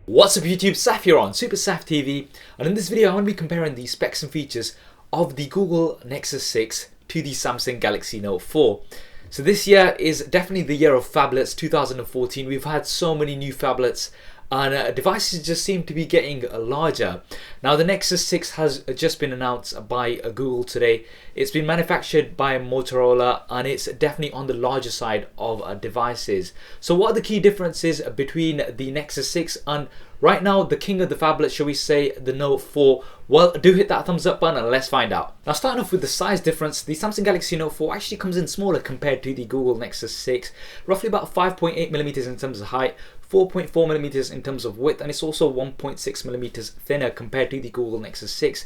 What's up YouTube, Saf here on Super Saf TV, and in this video I'm going to be comparing the specs and features of the Google Nexus 6 to the Samsung Galaxy Note 4. So this year is definitely the year of phablets, 2014. We've had so many new phablets and devices just seem to be getting larger. Now the Nexus 6 has just been announced by Google today. It's been manufactured by Motorola and it's definitely on the larger side of devices. So what are the key differences between the Nexus 6 and right now the king of the phablets, shall we say, the Note 4? Well, do hit that thumbs up button and let's find out. Now starting off with the size difference, the Samsung Galaxy Note 4 actually comes in smaller compared to the Google Nexus 6, roughly about 5.8mm in terms of height, 4.4mm in terms of width, and it's also 1.6mm thinner compared to the Google Nexus 6.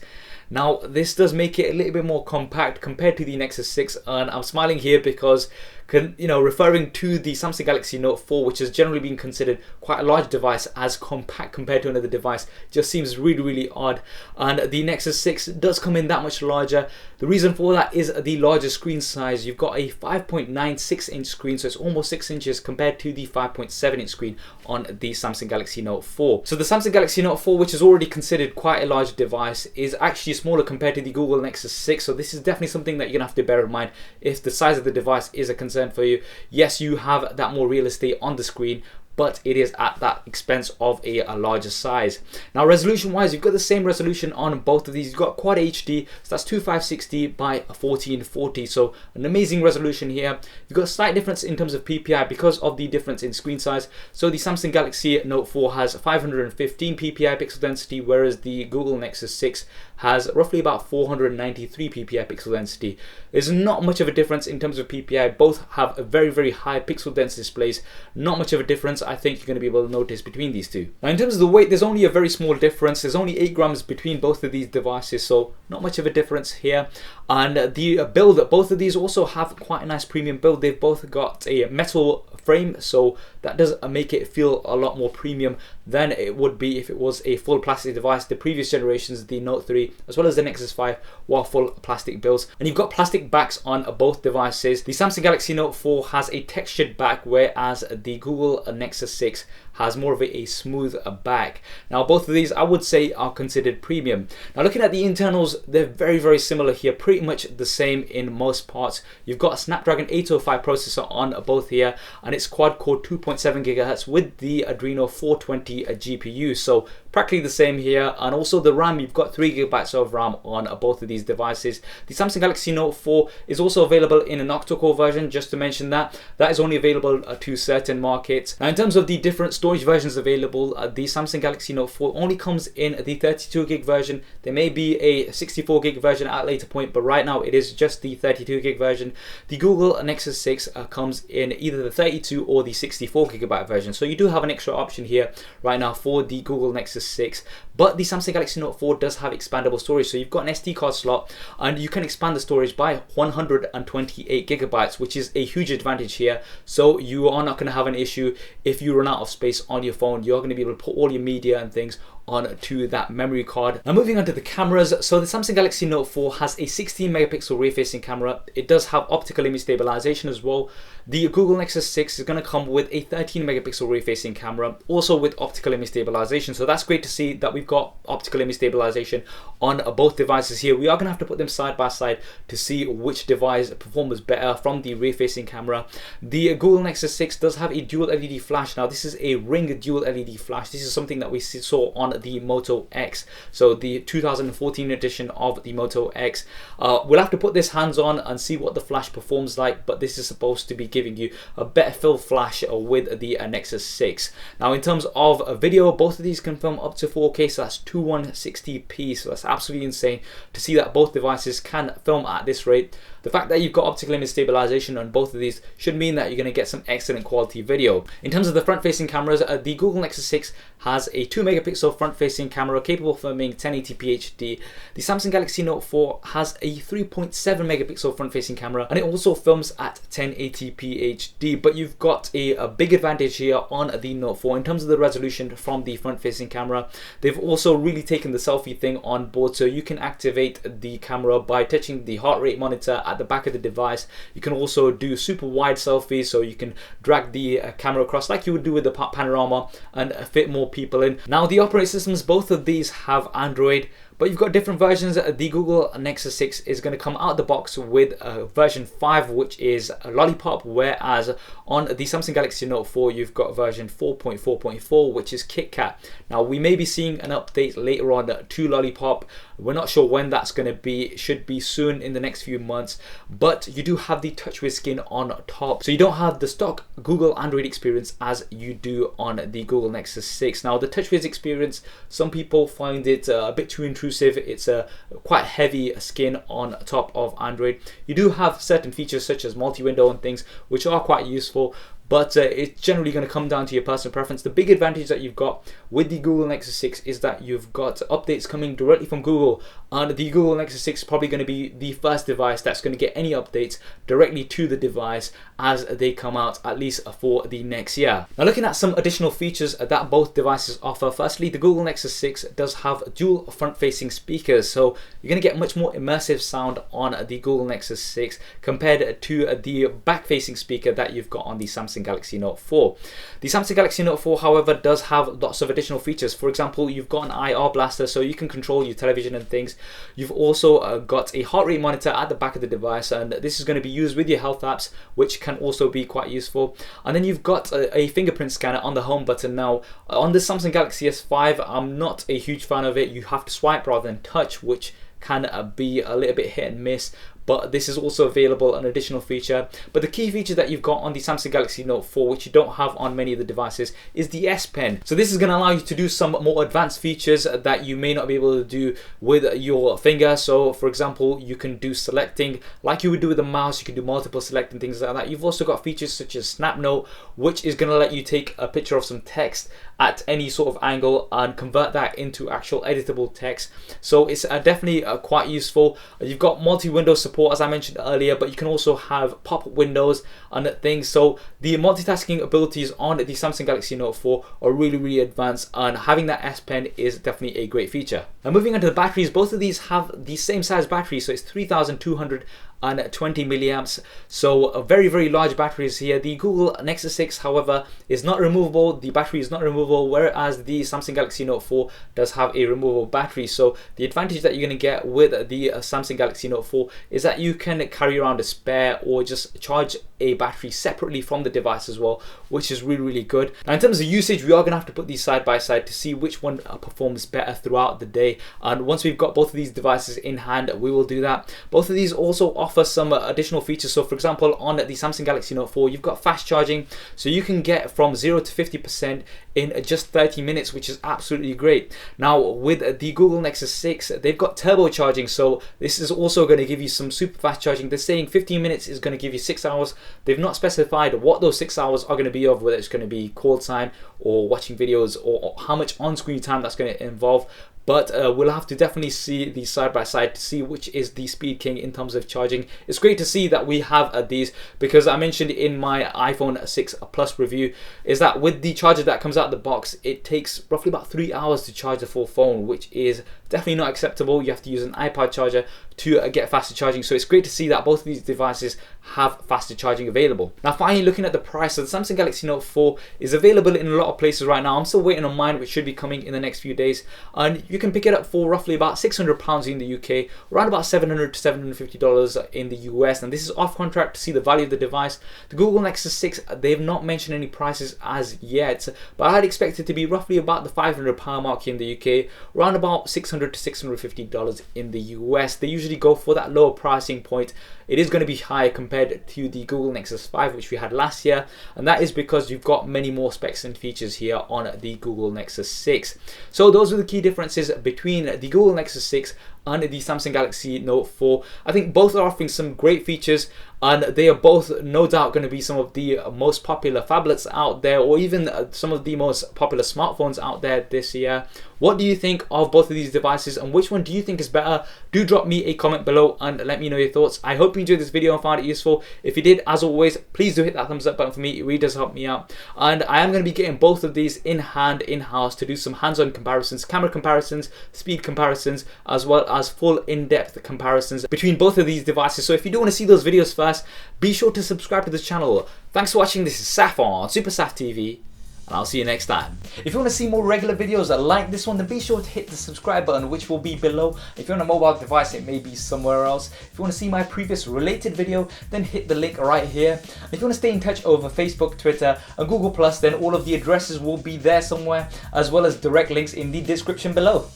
Now this does make it a little bit more compact compared to the Nexus 6, and I'm smiling here because, you know, referring to the Samsung Galaxy Note 4, which has generally been considered quite a large device, as compact compared to another device just seems really odd, and the Nexus 6 does come in that much larger. The reason for that is the larger screen size. You've got a 5.96 inch screen, so it's almost 6 inches compared to the 5.7 inch screen on the Samsung Galaxy Note 4. So the Samsung Galaxy Note 4, which is already considered quite a large device, is actually smaller compared to the Google Nexus 6. So this is definitely something that you're gonna have to bear in mind if the size of the device is a concern for you. Yes, you have that more real estate on the screen, but it is at that expense of a larger size. Now resolution wise, you've got the same resolution on both of these. You've got QuadHD, so that's 2560 by 1440, so an amazing resolution here. You've got a slight difference in terms of PPI because of the difference in screen size. So the Samsung Galaxy Note 4 has 515 PPI pixel density, whereas the Google Nexus 6 has roughly about 493 PPI pixel density. There's not much of a difference in terms of PPI. Both have a very high pixel density displays. Not much of a difference I think you're going to be able to notice between these two. Now in terms of the weight, there's only a very small difference. There's only 8 grams between both of these devices, so not much of a difference here. And the build, both of these also have quite a nice premium build. They've both got a metal frame, so that does make it feel a lot more premium than it would be if it was a full plastic device. The previous generations, the Note 3 as well as the Nexus 5, were full plastic builds, and you've got plastic backs on both devices. The Samsung Galaxy Note 4 has a textured back, whereas the Google Nexus 6 has more of a smooth back. Now both of these I would say are considered premium. Now looking at the internals, they're very similar here, pretty much the same in most parts. You've got a Snapdragon 805 processor on both here, and it's quad-core 2.7 GHz with the Adreno 420 GPU, so practically the same here. And also the RAM, you've got 3 GB of RAM on both of these devices. The Samsung Galaxy Note 4 is also available in an octa-core version, just to mention that is only available to certain markets. Now in terms of the different storage versions available, the Samsung Galaxy Note 4 only comes in the 32 gig version. There may be a 64 gig version at a later point, but right now it is just the 32 gig version. The Google Nexus 6 comes in either the 32 or the 64 GB version, so you do have an extra option here right now for the Google Nexus 6. But the Samsung Galaxy Note 4 does have expandable storage, so you've got an SD card slot and you can expand the storage by 128 GB, which is a huge advantage here. So you are not going to have an issue if you run out of space on your phone. You're going to be able to put all your media and things onto that memory card. Now moving on to the cameras, so the Samsung Galaxy Note 4 has a 16 megapixel rear facing camera. It does have optical image stabilization as well. The Google Nexus 6 is going to come with a 13 megapixel rear facing camera, also with optical image stabilization, so that's great to see that we've got optical image stabilization on both devices here. We are going to have to put them side by side to see which device performs better from the rear facing camera. The Google Nexus 6 does have a dual LED flash. Now this is a ring dual LED flash. This is something that we saw on the Moto X, so the 2014 edition of the Moto X. We'll have to put this hands on and see what the flash performs like, but this is supposed to be giving you a better fill flash with the Nexus 6. Now in terms of video, both of these can film up to 4K, so that's 2160p, so that's absolutely insane to see that both devices can film at this rate. The fact that you've got optical image stabilization on both of these should mean that you're going to get some excellent quality video. In terms of the front facing cameras, the Google Nexus 6 has a 2 megapixel front facing camera capable of filming 1080p HD. The Samsung Galaxy Note 4 has a 3.7 megapixel front facing camera, and it also films at 1080p HD, but you've got a big advantage here on the Note 4 in terms of the resolution from the front facing camera. They've also really taken the selfie thing on board, so you can activate the camera by touching the heart rate monitor at the back of the device. You can also do super wide selfies, so you can drag the camera across like you would do with the panorama and fit more people in. Now the operating systems, both of these have Android, but you've got different versions. The Google Nexus 6 is going to come out of the box with version 5, which is Lollipop, whereas on the Samsung Galaxy Note 4 you've got version 4.4.4, which is KitKat. Now we may be seeing an update later on to Lollipop. We're not sure when that's going to be. It should be soon in the next few months, but you do have the TouchWiz skin on top, so you don't have the stock Google Android experience as you do on the Google Nexus 6. Now the TouchWiz experience, some people find it a bit too intrusive. It's a quite heavy skin on top of Android. You do have certain features such as multi-window and things which are quite useful, but it's generally going to come down to your personal preference. The big advantage that you've got with the Google Nexus 6 is that you've got updates coming directly from Google, and the Google Nexus 6 is probably going to be the first device that's going to get any updates directly to the device as they come out, at least for the next year. Now looking at some additional features that both devices offer, firstly the Google Nexus 6 does have dual front-facing speakers, so you're going to get much more immersive sound on the Google Nexus 6 compared to the back-facing speaker that you've got on the Samsung Galaxy Note 4. The Samsung Galaxy Note 4, however, does have lots of additional features. For example, you've got an IR blaster, so you can control your television and things. You've also got a heart rate monitor at the back of the device, and this is going to be used with your health apps, which can also be quite useful. And then you've got a fingerprint scanner on the home button. Now on the Samsung Galaxy S5, I'm not a huge fan of it. You have to swipe rather than touch, which can be a little bit hit and miss, but this is also available, an additional feature. But the key feature that you've got on the Samsung Galaxy Note 4, which you don't have on many of the devices, is the S Pen. So this is going to allow you to do some more advanced features that you may not be able to do with your finger. So for example, you can do selecting like you would do with a mouse. You can do multiple selecting, things like that. You've also got features such as Snap Note, which is going to let you take a picture of some text at any sort of angle and convert that into actual editable text. So it's definitely quite useful. You've got multi-window support, as I mentioned earlier, but you can also have pop-up windows and things. So the multitasking abilities on the Samsung Galaxy Note 4 are really advanced, and having that S Pen is definitely a great feature. Now moving on to the batteries, both of these have the same size battery, so it's 3220 milliamps, so a very large batteries here. The Google Nexus 6, however, is not removable. The battery is not removable, whereas the Samsung Galaxy Note 4 does have a removable battery. So the advantage that you're going to get with the Samsung Galaxy Note 4 is that you can carry around a spare or just charge a battery separately from the device as well, which is really good. Now in terms of usage, we are going to have to put these side by side to see which one performs better throughout the day, and once we've got both of these devices in hand, we will do that. Both of these also offer some additional features. So for example, on the Samsung Galaxy Note 4, you've got fast charging, so you can get from 0 to 50% in just 30 minutes, which is absolutely great. Now with the Google Nexus 6, they've got turbo charging, so this is also going to give you some super fast charging. They're saying 15 minutes is going to give you 6 hours. They've not specified what those 6 hours are going to be of, whether it's going to be call time or watching videos or how much on-screen time that's going to involve. But we'll have to definitely see these side by side to see which is the speed king in terms of charging. It's great to see that we have these, because I mentioned in my iPhone 6 Plus review is that with the charger that comes out of the box, it takes roughly about 3 hours to charge a full phone, which is definitely not acceptable. You have to use an iPad charger to get faster charging. So it's great to see that both of these devices have faster charging available. Now finally, looking at the price, so the Samsung Galaxy Note 4 is available in a lot of places right now. I'm still waiting on mine, which should be coming in the next few days, and you can pick it up for roughly about £600 in the UK, around about $700 to $750 in the US, and this is off contract to see the value of the device. The Google Nexus 6, they've not mentioned any prices as yet, but I'd expect it to be roughly about the £500 mark in the UK, around about $600 to $650 in the US. They usually go for that lower pricing point. It is going to be higher compared to the Google Nexus 5, which we had last year, and that is because you've got many more specs and features here on the Google Nexus 6. So those are the key differences between the Google Nexus 6 and the Samsung Galaxy Note 4. I think both are offering some great features, and they are both no doubt going to be some of the most popular phablets out there, or even some of the most popular smartphones out there this year. What do you think of both of these devices, and which one do you think is better? Do drop me a comment below and let me know your thoughts. I hope you enjoyed this video and found it useful. If you did, as always, please do hit that thumbs up button for me. It really does help me out, and I am going to be getting both of these in hand, in-house, to do some hands-on comparisons, camera comparisons, speed comparisons, as well as full in-depth comparisons between both of these devices. So if you do want to see those videos first, be sure to subscribe to this channel. Thanks for watching. This is Saf on Super Saf TV, and I'll see you next time. If you want to see more regular videos like this one, then be sure to hit the subscribe button, which will be below. If you're on a mobile device, it may be somewhere else. If you want to see my previous related video, then hit the link right here. If you want to stay in touch over Facebook, Twitter, and Google+, then all of the addresses will be there somewhere, as well as direct links in the description below.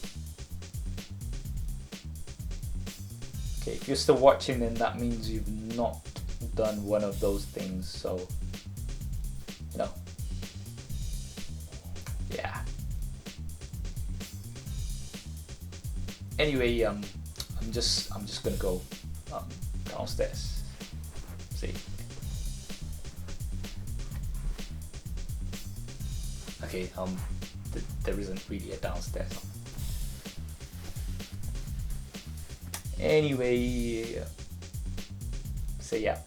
Okay, if you're still watching, then that means you've not done one of those things, so, you know. Yeah. Anyway, I'm just gonna go downstairs. See. Okay. There isn't really a downstairs. Anyway, so yeah.